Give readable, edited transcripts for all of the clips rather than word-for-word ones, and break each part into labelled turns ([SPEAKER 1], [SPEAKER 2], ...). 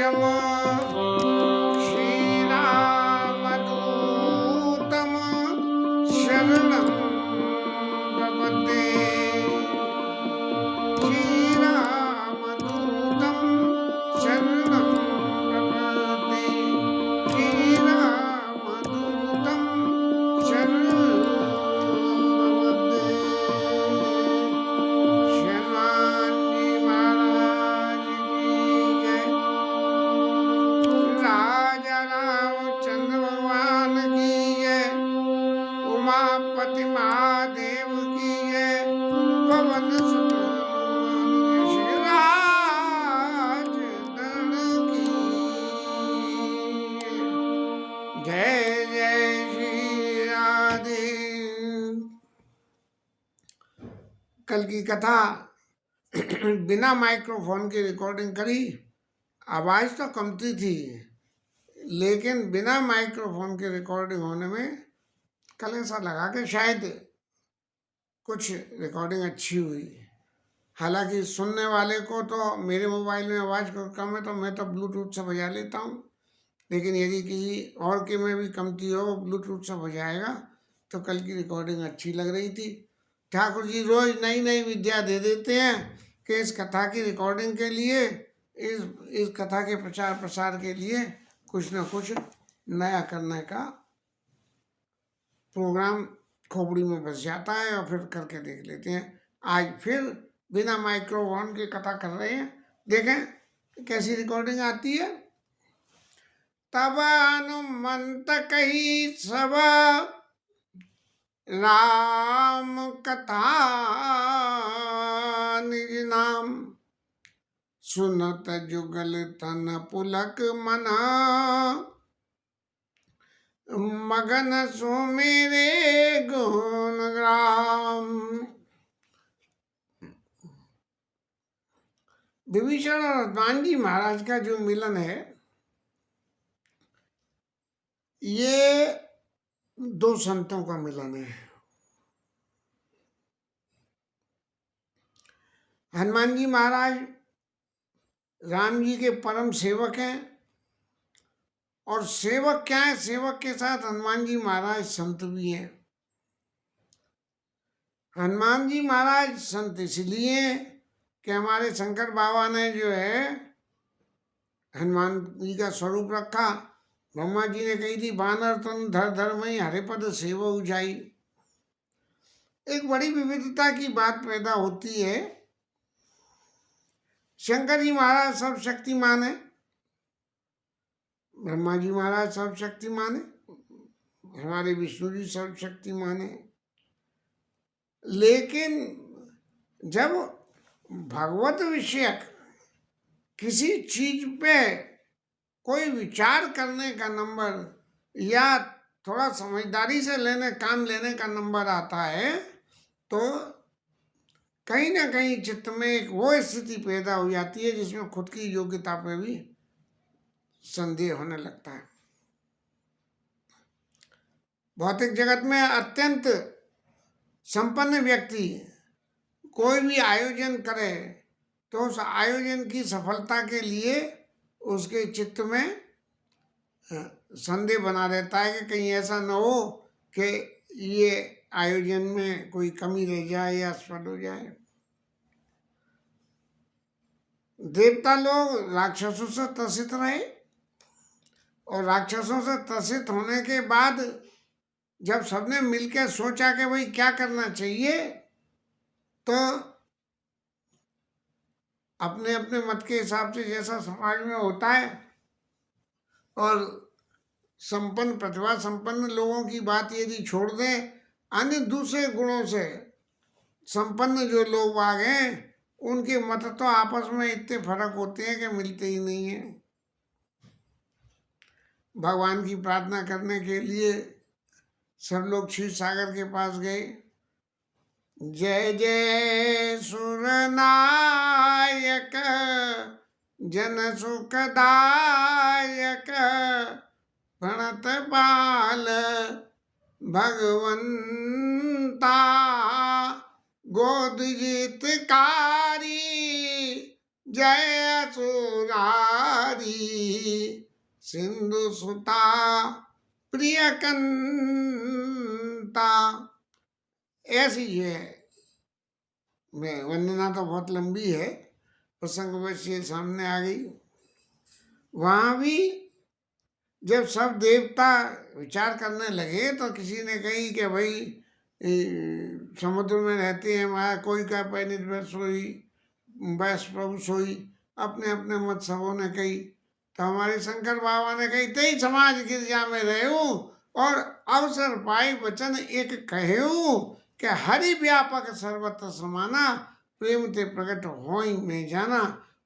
[SPEAKER 1] राजम श्रीरामदूतम शरणं प्रपद्ये श्रीरामदूतं शरणं प्रपद्ये श्रीरामदूतं शरणं प्रपद्ये। हनुमान जी महाराज की जय। राजा रामचंद्र भगवान की जय। उमापति महादेव की जय। पवन सुत हनुमान यशराज गण की जय। जय श्री राधे। कल की कथा बिना माइक्रोफोन की रिकॉर्डिंग करी। आवाज तो कमती थी, लेकिन बिना माइक्रोफोन की रिकॉर्डिंग होने में कल ऐसा लगा कि शायद कुछ रिकॉर्डिंग अच्छी हुई। हालांकि सुनने वाले को तो मेरे मोबाइल में आवाज़ कम है तो मैं तो ब्लूटूथ से बजा लेता हूँ, लेकिन यदि किसी और के में भी कमती हो वो ब्लूटूथ से बजाएगा तो कल की रिकॉर्डिंग अच्छी लग रही थी। ठाकुर जी रोज नई नई विद्या दे देते हैं कि इस कथा की रिकॉर्डिंग के लिए, इस कथा के प्रचार प्रसार के लिए कुछ न कुछ नया करने का प्रोग्राम खोपड़ी में बस जाता है और फिर करके देख लेते हैं। आज फिर बिना माइक्रोफोन की कथा कर रहे हैं, देखें कैसी रिकॉर्डिंग आती है। तब हनुमंत कही सब राम कथा निज नाम, सुनत जुगल तन पुलक मना, मगन सो मेरे गुण ग्राम। विभीषण और हनुमान जी महाराज का जो मिलन है, ये दो संतों का मिलन है। हनुमान जी महाराज राम जी के परम सेवक हैं, और सेवक क्या है, सेवक के साथ हनुमान जी महाराज संत भी हैं। हनुमान जी महाराज संत इसलिए कि हमारे शंकर बाबा ने जो है हनुमान जी का स्वरूप रखा। ब्रह्मा जी ने कही थी बानर तन धर धर मई हरिपद सेवो जाई। एक बड़ी विविधता की बात पैदा होती है। शंकर जी महाराज सब शक्तिमान है, ब्रह्मा जी महाराज सब शक्तिमान है, हमारे विष्णु जी सब शक्तिमान है। लेकिन जब भगवत विषयक किसी चीज पे कोई विचार करने का नंबर या थोड़ा समझदारी से काम लेने का नंबर आता है, तो कहीं ना कहीं चित्त में एक वो स्थिति पैदा हो जाती है जिसमें खुद की योग्यता पे भी संदेह होने लगता है। भौतिक जगत में अत्यंत संपन्न व्यक्ति कोई भी आयोजन करे तो उस आयोजन की सफलता के लिए उसके चित्त में संदेह बना रहता है कि कहीं ऐसा न हो कि ये आयोजन में कोई कमी रह जाए या असफल हो जाए। देवता लोग राक्षसों से त्रसित रहे, और राक्षसों से त्रसित होने के बाद जब सबने मिलकर सोचा कि भाई क्या करना चाहिए, तो अपने अपने मत के हिसाब से जैसा समाज में होता है, और संपन्न प्रतिभा संपन्न लोगों की बात यदि छोड़ दें, अन्य दूसरे गुणों से संपन्न जो लोग बाग हैं उनके मत तो आपस में इतने फर्क होते हैं कि मिलते ही नहीं है। भगवान की प्रार्थना करने के लिए सब लोग क्षीर सागर के पास गए। जय जय सुरनायक जन सुखदायक, प्रणत बाल भगवंता, गोद जितकारी जय सुरारी सिंधु सुता प्रियकंता। ऐसी है, मैं वंदना तो बहुत लंबी है, प्रसंगवश ये सामने आ गई। वहां भी जब सब देवता विचार करने लगे तो किसी ने कही कि भाई समुद्र में रहते हैं माया, कोई का पैनित वैस सोई, वैस प्रभु सोई, अपने अपने मत सबों ने कही। तो हमारे शंकर बाबा ने कही, तेई समाज गिरजा में रहूं और अवसर पाई वचन एक कहूं कि हरि व्यापक सर्वत्र समाना, प्रेम ते प्रकट होई में जाना।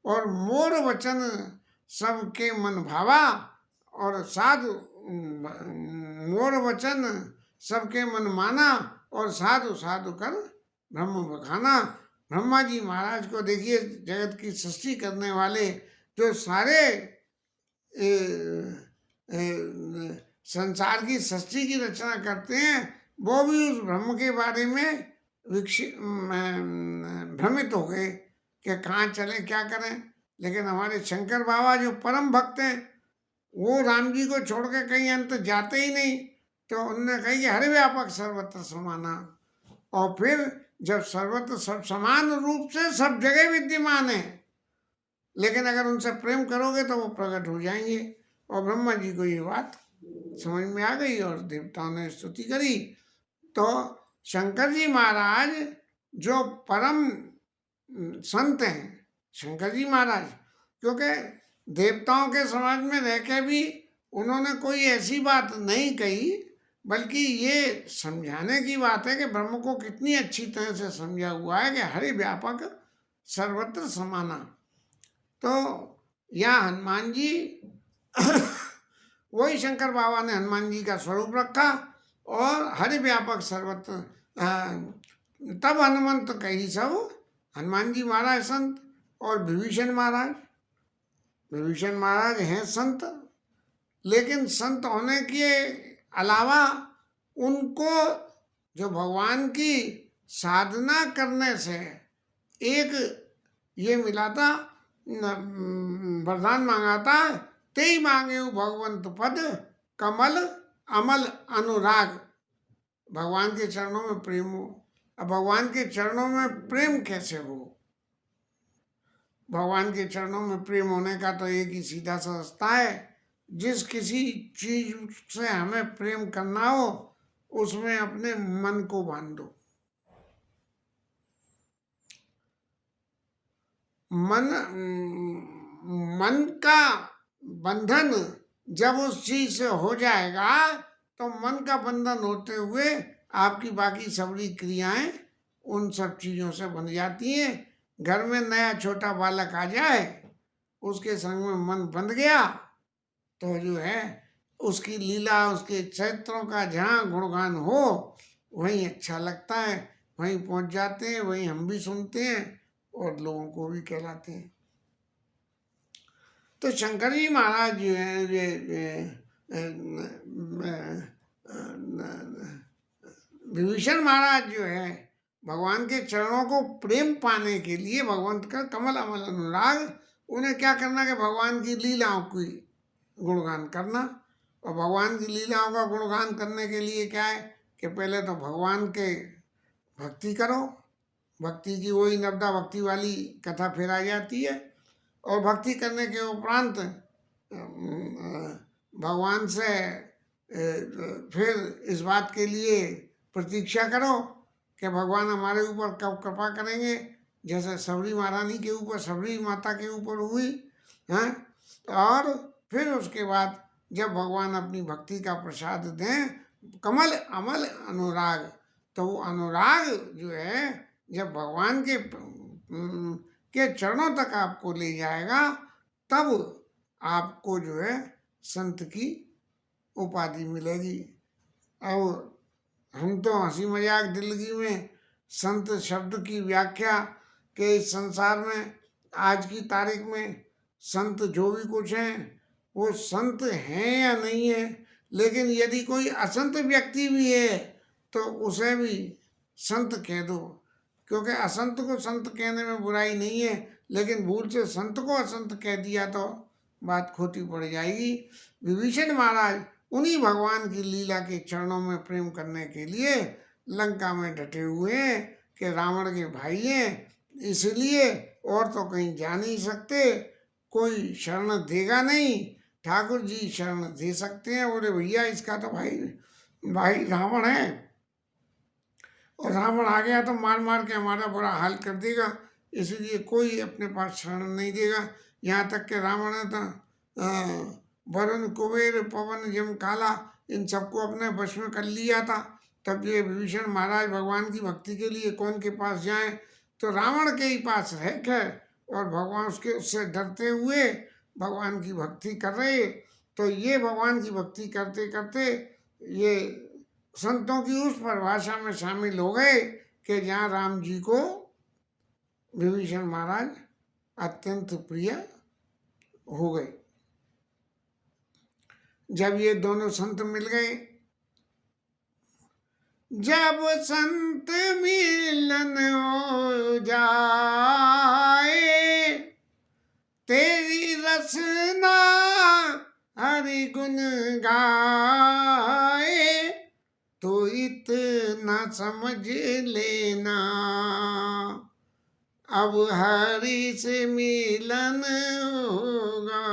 [SPEAKER 1] और मोर वचन सबके मन भावा, और साधु मोर वचन सबके मन माना, और साधु साधु कर ब्रह्म बखाना। ब्रह्मा जी महाराज को देखिए, जगत की सृष्टि करने वाले जो सारे संसार की सृष्टि की रचना करते हैं, वो भी उस ब्रह्म के बारे में भ्रमित हो गए कि कहाँ चले क्या करें। लेकिन हमारे शंकर बाबा जो परम भक्त हैं, वो राम जी को छोड़ के कहीं अंत जाते ही नहीं। तो उन्होंने कही कि हरि व्यापक सर्वत्र समाना। और फिर जब सर्वत्र सब समान रूप से सब जगह विद्यमान है, लेकिन अगर उनसे प्रेम करोगे तो वो प्रकट हो जाएंगे। और ब्रह्मा जी को ये बात समझ में आ गई और देवताओं ने स्तुति करी। तो शंकर जी महाराज जो परम संत हैं, शंकर जी महाराज, क्योंकि देवताओं के समाज में रह के भी उन्होंने कोई ऐसी बात नहीं कही, बल्कि ये समझाने की बात है कि ब्रह्म को कितनी अच्छी तरह से समझा हुआ है कि हरि व्यापक सर्वत्र समाना। तो यहाँ हनुमान जी वही शंकर बाबा ने हनुमान जी का स्वरूप रखा और हरि व्यापक सर्वत्र। तब हनुमंत कही सब, हनुमान जी महाराज संत और विभीषण महाराज हैं संत, लेकिन संत होने के अलावा उनको जो भगवान की साधना करने से एक ये मिला था, वरदान मांगा था, तेई मांगे भगवंत पद कमल अमल अनुराग। भगवान के चरणों में प्रेम हो। अब भगवान के चरणों में प्रेम कैसे हो? भगवान के चरणों में प्रेम होने का तो एक ही सीधा सा रास्ता है, जिस किसी चीज से हमें प्रेम करना हो उसमें अपने मन को बांध दो। मन का बंधन जब उस चीज से हो जाएगा तो मन का बंधन होते हुए आपकी बाकी सभी क्रियाएं उन सब चीजों से बन जाती हैं। घर में नया छोटा बालक आ जाए, उसके संग में मन बंध गया तो जो है उसकी लीला, उसके चरित्रों का जहाँ गुणगान हो वहीं अच्छा लगता है, वहीं पहुंच जाते हैं, वहीं हम भी सुनते हैं और लोगों को भी कहलाते हैं। तो शंकर जी महाराज जो है, विभीषण महाराज जो है, भगवान के चरणों को प्रेम पाने के लिए भगवंत का कमल अमल अनुराग, उन्हें क्या करना कि भगवान की लीलाओं की गुणगान करना। और भगवान की लीलाओं का गुणगान करने के लिए क्या है कि पहले तो भगवान के भक्ति करो। भक्ति की वही नवदा भक्ति वाली कथा फिर आ जाती है। और भक्ति करने के उपरांत भगवान से फिर इस बात के लिए प्रतीक्षा करो कि भगवान हमारे ऊपर कब कृपा करेंगे, जैसे सबरी महारानी के ऊपर, सबरी माता के ऊपर हुई हैं। और फिर उसके बाद जब भगवान अपनी भक्ति का प्रसाद दें, कमल अमल अनुराग, तो वो अनुराग जो है जब भगवान के चरणों तक आपको ले जाएगा, तब आपको जो है संत की उपाधि मिलेगी। और हम तो हंसी मजाक दिल्ली में संत शब्द की व्याख्या के इस संसार में आज की तारीख में संत जो भी कुछ हैं वो संत हैं या नहीं है, लेकिन यदि कोई असंत व्यक्ति भी है तो उसे भी संत कह दो, क्योंकि असंत को संत कहने में बुराई नहीं है। लेकिन भूल से संत को असंत कह दिया तो बात खोटी पड़ जाएगी। विभीषण महाराज उन्हीं भगवान की लीला के चरणों में प्रेम करने के लिए लंका में डटे हुए हैं कि रावण के भाई हैं, इसलिए और तो कहीं जा नहीं सकते, कोई शरण देगा नहीं, ठाकुर जी शरण दे सकते हैं। बोले भैया इसका तो भाई भाई रावण है, और रावण आ गया तो मार मार के हमारा बुरा हाल कर देगा, इसलिए कोई अपने पास शरण नहीं देगा। यहाँ तक कि रावण ने तो वरुण कुबेर पवन जम काला इन सबको अपने वश में कर लिया था। तब ये विभीषण महाराज भगवान की भक्ति के लिए कौन के पास जाएं, तो रावण के ही पास रह कर और भगवान उससे डरते हुए भगवान की भक्ति कर रहे। तो ये भगवान की भक्ति करते करते ये संतों की उस परिभाषा में शामिल हो गए कि जहाँ राम जी को विभीषण महाराज अत्यंत प्रिय हो गए। जब ये दोनों संत मिल गए, जब संत मिलन हो जाए, तेरी रसना हरि गुण गाए, तो इतना समझ लेना अब हरि से मिलन होगा।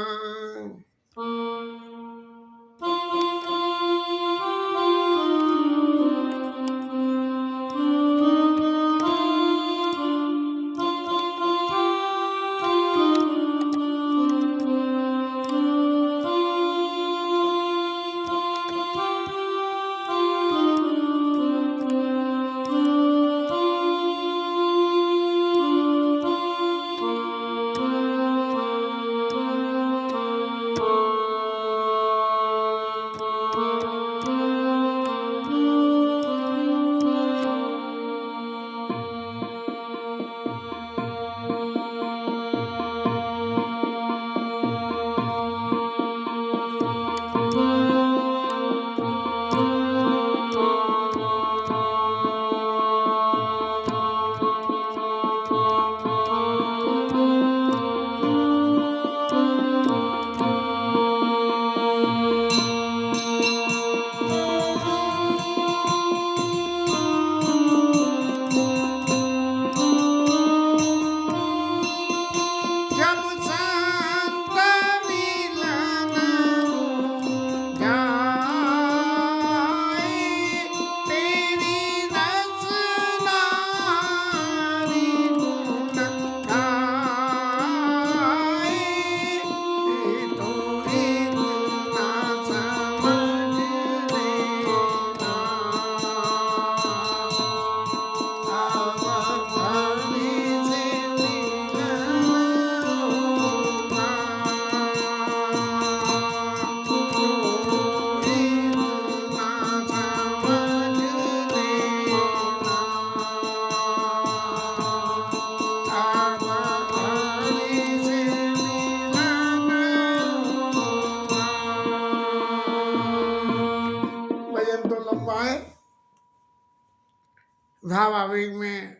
[SPEAKER 1] भाव आवेग में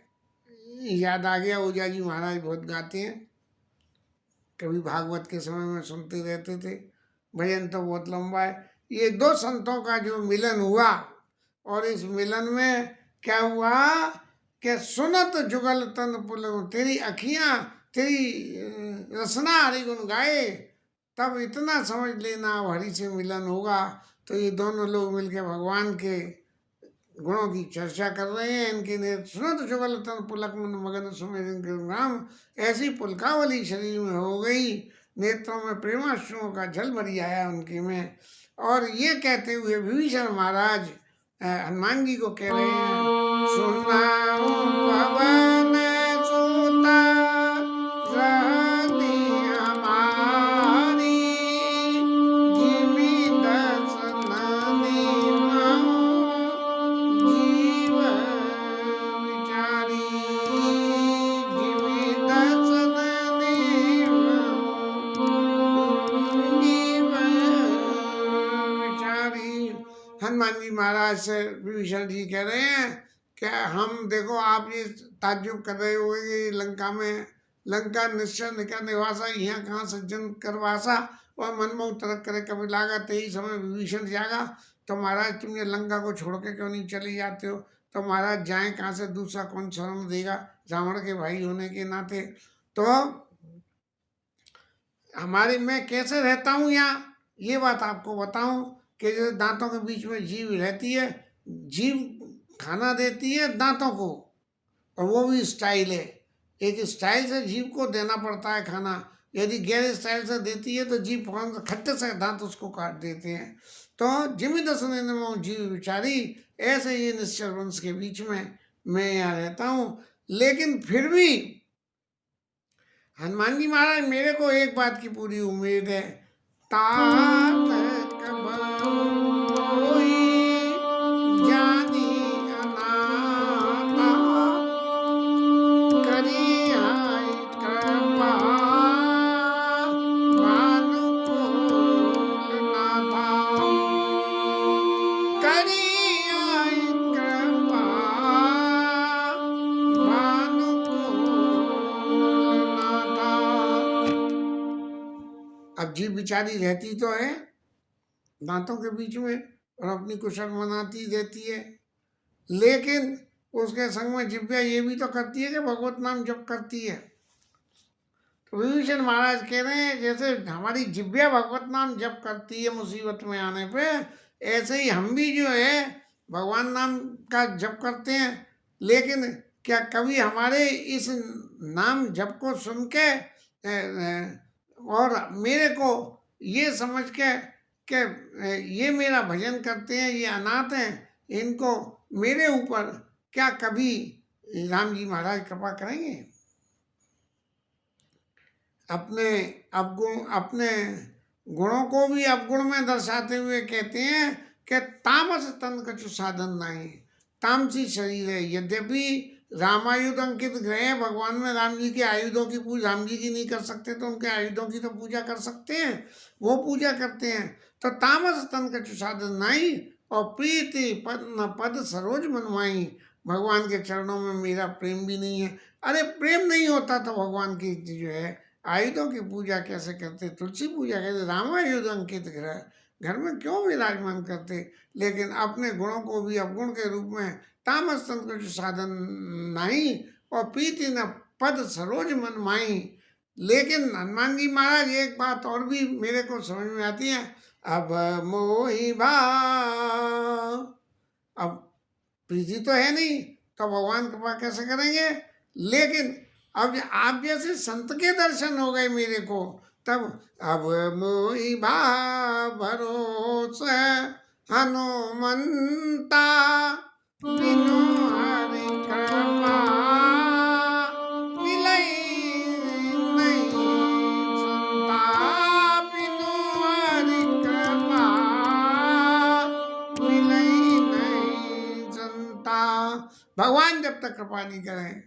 [SPEAKER 1] याद आ गया। ओझा जी महाराज बहुत गाते हैं, कभी भागवत के समय में सुनते रहते थे। भजन तो बहुत लंबा है। ये दो संतों का जो मिलन हुआ, और इस मिलन में क्या हुआ कि सुनत जुगल तन पुलक, तेरी अखियाँ तेरी रसना हरि गुण गाए, तब इतना समझ लेना अब हरि से मिलन होगा। तो ये दोनों लोग मिलकर भगवान के गुणों की चर्चा कर रहे हैं। इनके ने सुनत जुगल तन पुलक मन मगन सुमेरन राम, ऐसी पुलकावली शरीर में हो गई, नेत्रों में प्रेमाश्रुओं का जल भरी आया उनके में। और ये कहते हुए विभीषण महाराज हनुमान जी को कह रहे हैं, सुनाओ पवन सुता रहनी हमारी, जिमि दर्शननि महु जीव विचारी, जिमि दर्शननि महु जीव विचारी। हनुमान जी महाराज से विभीषण जी कह रहे हैं कि हम देखो, आप ये ताज्जुब कर रहे हो कि लंका में लंका निश्चय निका निवासा, यहाँ कहाँ सज्जन करवासा, और मनमोह तरक करे कभी लागा, तेई समय विभीषण जागा। तो महाराज तुम ये लंका को छोड़ के क्यों नहीं चले जाते हो? तो महाराज जाए कहाँ से, दूसरा कौन शरण देगा रावण के भाई होने के नाते। तो हमारे मैं कैसे रहता हूँ यहाँ, ये बात आपको बताऊं कि जैसे दांतों के बीच में जीभ रहती है, जीभ खाना देती है दांतों को, और वो भी स्टाइल है, एक स्टाइल से जीभ को देना पड़ता है खाना। यदि गैर स्टाइल से देती है तो जीभ फौरन से खट्टे से दांत उसको काट देते हैं। तो जिमि दसने नमो जीव विचारी, ऐसे ये निश्चर वंश के बीच में मैं यहाँ रहता हूँ। लेकिन फिर भी हनुमान जी महाराज मेरे को एक बात की पूरी उम्मीद है, तात कबोई जानी अनाता, करी हाय कृपा भानुकुल नाथा, करी हाय कृपा भानुकुल नाथा। अब जीभ बेचारी रहती तो है दांतों के बीच में और अपनी कुशल मनाती रहती है, लेकिन उसके संग में जिभ्या ये भी तो करती है कि भगवत नाम जप करती है। तो विभीषण महाराज कह रहे हैं जैसे हमारी जिभ्या भगवत नाम जप करती है मुसीबत में आने पे, ऐसे ही हम भी जो है भगवान नाम का जप करते हैं। लेकिन क्या कभी हमारे इस नाम जप को सुन के और मेरे को ये समझ के कि ये मेरा भजन करते हैं, ये अनाथ हैं, इनको मेरे ऊपर क्या कभी राम जी महाराज कृपा करेंगे? अपने अपने गुणों को भी अवगुण में दर्शाते हुए कहते हैं कि तामस तन कछु साधन नहीं, तामसी शरीर है। यद्यपि रामायुध अंकित ग्रह, भगवान में राम जी के आयुधों की पूजा राम जी की नहीं कर सकते तो उनके आयुधों की तो पूजा कर सकते हैं, वो पूजा करते हैं। तो तामस तन कछु साधन नहीं, और प्रीति पद न पद सरोज मनवाई, भगवान के चरणों में मेरा प्रेम भी नहीं है। अरे प्रेम नहीं होता तो भगवान की जो है आयुधों की पूजा कैसे करते, तुलसी पूजा कैसे, रामायुध अंकित ग्रह घर में क्यों विराजमान करते? लेकिन अपने गुणों को भी अवगुण के रूप में तामस तंत्र कुछ साधन नहीं, और प्रीति न पद सरोज मन माई। लेकिन हनुमान जी महाराज एक बात और भी मेरे को समझ में आती है, अब मोहि भाव, अब प्रीति तो है नहीं तो भगवान कृपा कैसे करेंगे? लेकिन अब आप जैसे संत के दर्शन हो गए मेरे को, तब अब मोहि भाव भरोसा हनुमंता, बिनु हरि कृपा मिलई नहीं संता, बिनु हरि कृपा मिलई नहीं संता। भगवान जब तक कृपा नहीं करें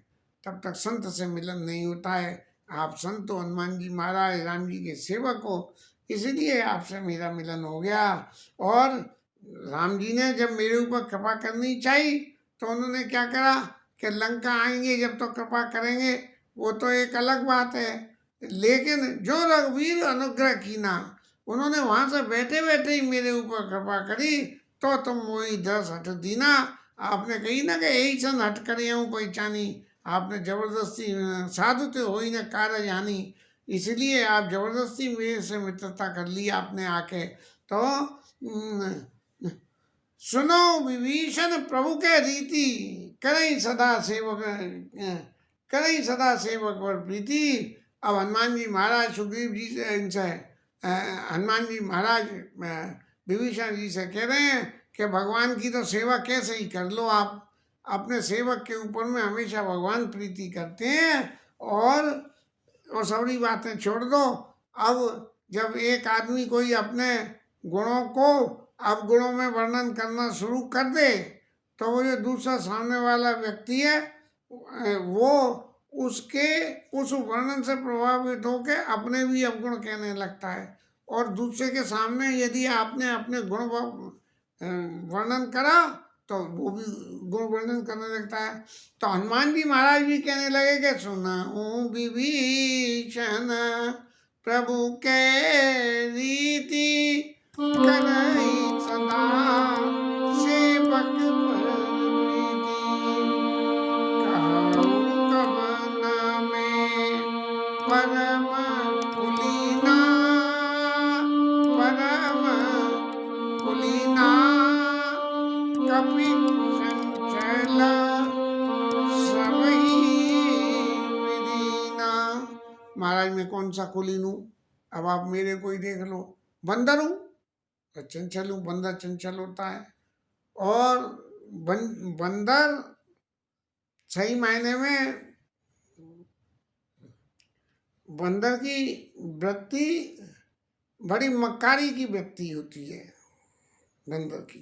[SPEAKER 1] तब तक संत से मिलन नहीं होता है। आप संत हो हनुमान जी महाराज राम जी के सेवक हो, इसलिए आपसे मेरा मिलन हो गया। और राम जी ने जब मेरे ऊपर कृपा करनी चाहिए तो उन्होंने क्या करा कि लंका आएंगे जब तो कृपा करेंगे, वो तो एक अलग बात है। लेकिन जो रघुवीर अनुग्रह की ना, उन्होंने वहाँ से बैठे बैठे ही मेरे ऊपर कृपा करी, तो तुम वही 10 हट दीना। आपने कही ना कि यही सन हट कर हूँ पहचानी, आपने जबरदस्ती साधु तो हो ही ना कार्य जानी, इसलिए आप जबरदस्ती मेरे से मित्रता कर ली आपने आके। तो सुनो विभीषण प्रभु के रीति, करें सदा सेवक, करें सदा सेवक पर प्रीति। अब हनुमान जी महाराज सुग्रीव जी से इनसे हनुमान जी महाराज विभीषण जी से कह रहे हैं कि भगवान की तो सेवा कैसे ही कर लो आप, अपने सेवक के ऊपर में हमेशा भगवान प्रीति करते हैं, और सारी बातें छोड़ दो। अब जब एक आदमी कोई अपने गुणों को अवगुणों में वर्णन करना शुरू कर दे, तो वो जो दूसरा सामने वाला व्यक्ति है वो उसके उस वर्णन से प्रभावित होकर अपने भी अवगुण कहने लगता है। और दूसरे के सामने यदि आपने अपने गुण वर्णन करा तो वो भी गुण वर्णन करने लगता है। तो हनुमान जी महाराज भी कहने लगे कि सुनाऊं विभीषण प्रभु के रीति, करई सदा सेवक पर प्रीति। कहूँ कवन में परम कुलीना, परम कुलीना कपि चंचल सबही विदीना। महाराज मैं कौन सा कुलीन हूँ, अब आप मेरे को ही देख लो। बंदर हूँ तो चंचल हूँ, बंदर चंचल होता है। और बंदर सही मायने में बंदर की वृत्ति बड़ी मक्कारी की वृत्ति होती है। बंदर की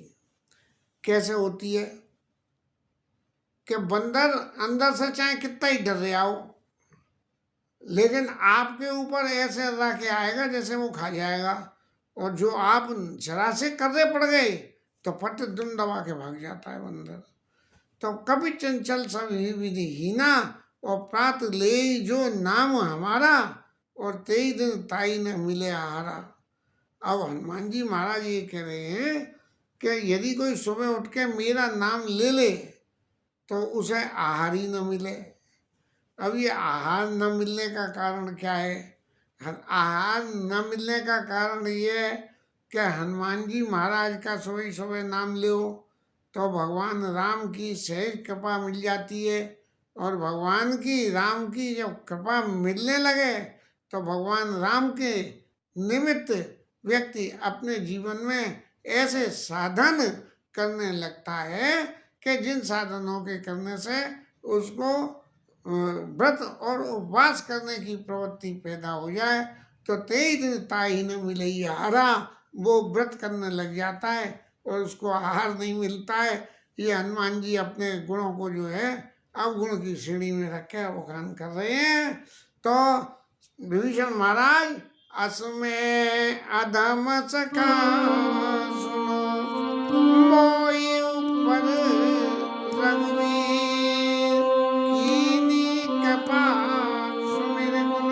[SPEAKER 1] कैसे होती है कि बंदर अंदर से चाहे कितना ही डर रहा हो, लेकिन आपके ऊपर ऐसे रह के आएगा जैसे वो खा जाएगा। और जो आप जरा से कर्रे पड़ गए तो फट दुम दबा के भाग जाता है बंदर। तो कभी चंचल सब ही विधि हीना, और प्रात ले जो नाम हमारा, और तेई दिन ताई न मिले आहारा। अब हनुमान जी महाराज ये कह रहे हैं कि यदि कोई सुबह उठ के मेरा नाम ले ले तो उसे आहार ही न मिले। अब ये आहार न मिलने का कारण क्या है? आहार न मिलने का कारण ये है कि हनुमान जी महाराज का सुबह सुबह नाम लो तो भगवान राम की सहज कृपा मिल जाती है। और भगवान की राम की जब कृपा मिलने लगे तो भगवान राम के निमित्त व्यक्ति अपने जीवन में ऐसे साधन करने लगता है कि जिन साधनों के करने से उसको व्रत और उपवास करने की प्रवृत्ति पैदा हो जाए। तो तेई दिन ताई न मिले आहारा, वो व्रत करने लग जाता है और उसको आहार नहीं मिलता है। ये हनुमान जी अपने गुणों को जो है अवगुण की श्रेणी में रख के बखान कर रहे हैं। तो विभीषण महाराज असमय अधम सका सुनो, मोहि ऊपर रघुवीर, कीनी कृपा सुमिर गुण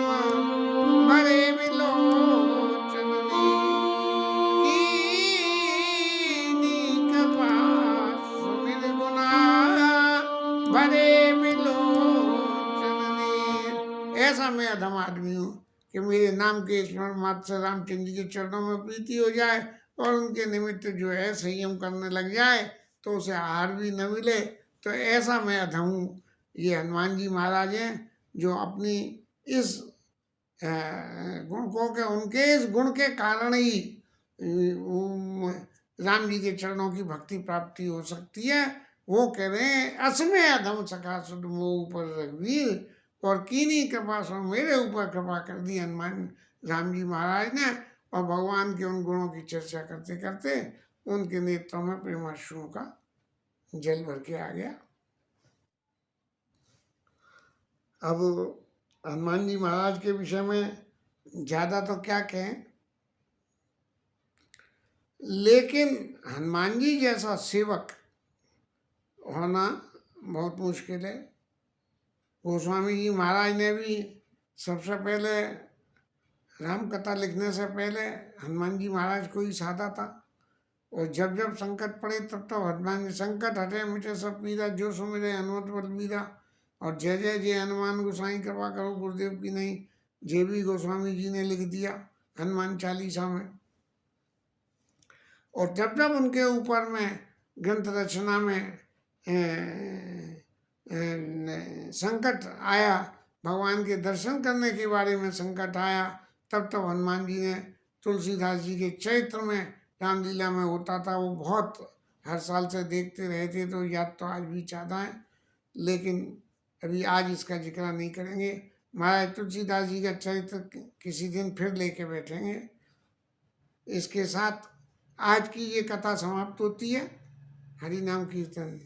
[SPEAKER 1] भरे विलोचन ने। कीनी कृपा सुमिर गुण भरे विलोचन ने। ऐसा मैं अधम आदमी हूँ कि मेरे नाम के स्मरण मात्र से रामचंद्र जी के चरणों में प्रीति हो जाए और उनके निमित्त जो है संयम करने लग जाए तो उसे आहार भी न मिले। तो ऐसा मैं अधम हूँ। ये हनुमान जी महाराज हैं जो अपनी इस गुण को के उनके इस गुण के कारण ही राम जी के चरणों की भक्ति प्राप्ति हो सकती है। वो कह रहे हैं असमय अधम सखा सुध मोह ऊपर रघुवीर, और कीनी कृपा से मेरे ऊपर कृपा कर दी हनुमान राम जी महाराज ने। और भगवान के उन गुणों की चर्चा करते करते उनके नेत्रों में प्रेमाश्रुओं का जल भर के आ गया। अब हनुमान जी महाराज के विषय में ज़्यादा तो क्या कहें, लेकिन हनुमान जी जैसा सेवक होना बहुत मुश्किल है। गोस्वामी जी महाराज ने भी सबसे पहले राम कथा लिखने से पहले हनुमान जी महाराज को ही साधा था। और जब जब संकट पड़े तब तब हनुमान जी संकट हटे मिटे सब पीरा, जो सुमिरे हनुमत बलबीरा। और जय जय जय हनुमान गोसाई कृपा करो गुरुदेव की नहीं, ये भी गोस्वामी जी ने लिख दिया हनुमान चालीसा में। और जब जब उनके ऊपर में ग्रंथ रचना में संकट आया, भगवान के दर्शन करने के बारे में संकट आया, तब तब हनुमान जी ने तुलसीदास जी के चैत्र में रामलीला में होता था, वो बहुत हर साल से देखते रहे थे। तो याद तो आज भी चाहता है, लेकिन अभी आज इसका जिक्र नहीं करेंगे। महाराज तुलसीदास जी का चरित्र किसी दिन फिर लेके बैठेंगे। इसके साथ आज की ये कथा समाप्त होती है। हरि नाम कीर्तन।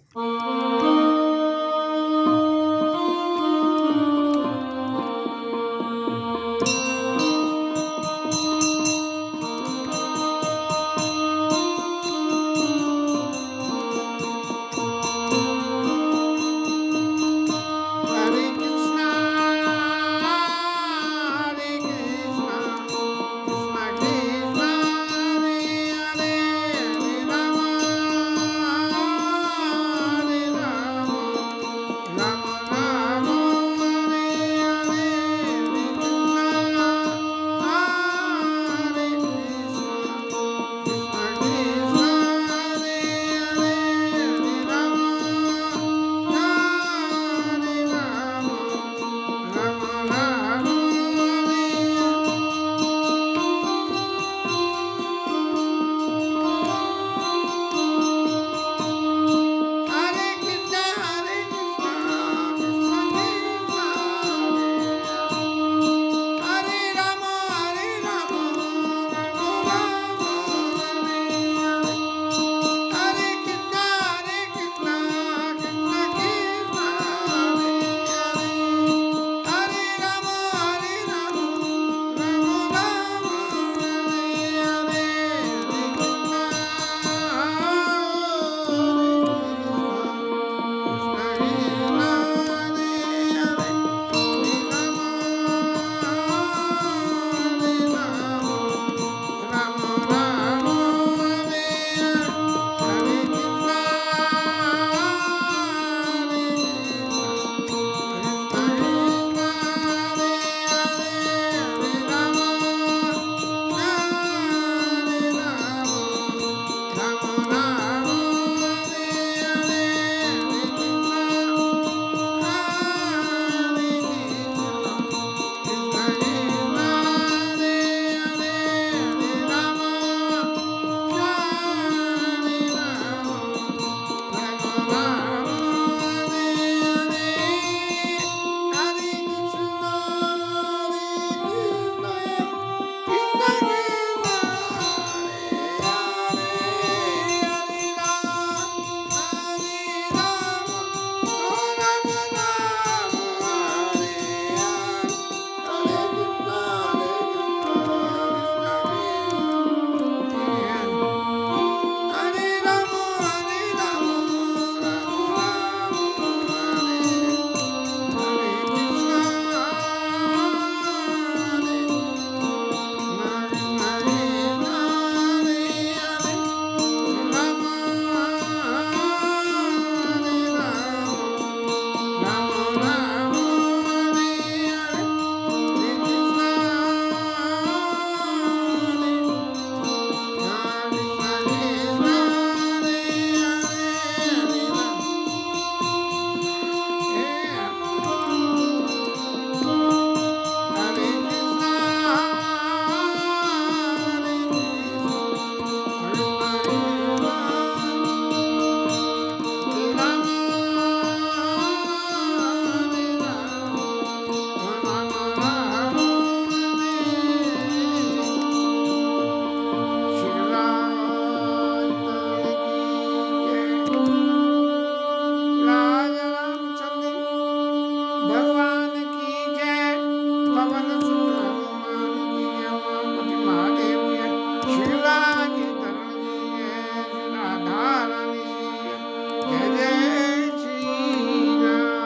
[SPEAKER 1] राम